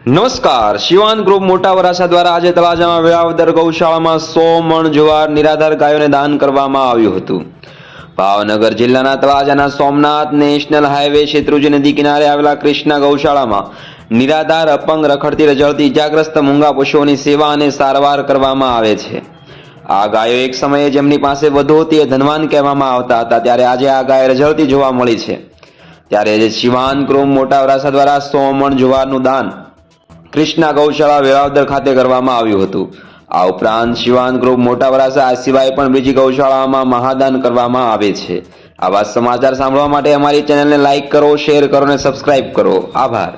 નમસ્કાર. શિવાન ગ્રુપ મોટા વરાછા દ્વારા આજે તળાજામાં વેળાવદર ગૌશાળામાં 100 મણ જુવાર નિરાધાર ગાયોને દાન કરવામાં આવ્યું હતું. ભાવનગર જિલ્લાના તળાજાના સોમનાથ નેશનલ હાઈવે શેત્રુંજી નદી કિનારે આવેલા કૃષ્ણા ગૌશાળામાં નિરાધાર, અપંગ, રખડતી રજળતી ઇજાગ્રસ્ત મૂંગા પશુઓની સેવા અને સારવાર કરવામાં આવે છે. આ ગાયો એક સમયે જેમની પાસે વધુ હતી એ ધનવાન કહેવામાં આવતા હતા, ત્યારે આજે આ ગાય રજળતી જોવા મળી છે. ત્યારે શિવાન ગ્રુપ મોટા વરાછા દ્વારા 100 મણ જુવારનું દાન કૃષ્ણા ગૌશાળા વેળાવદર ખાતે કરવામાં આવ્યું હતું. આ ઉપરાંત શિવાન ગ્રુપ મોટા વરાછા આ સિવાય પણ બીજી ગૌશાળામાં મહાદાન કરવામાં આવે છે. આવા સમાચાર સાંભળવા માટે અમારી ચેનલને લાઇક કરો, શેર કરો અને સબસ્ક્રાઇબ કરો. આભાર.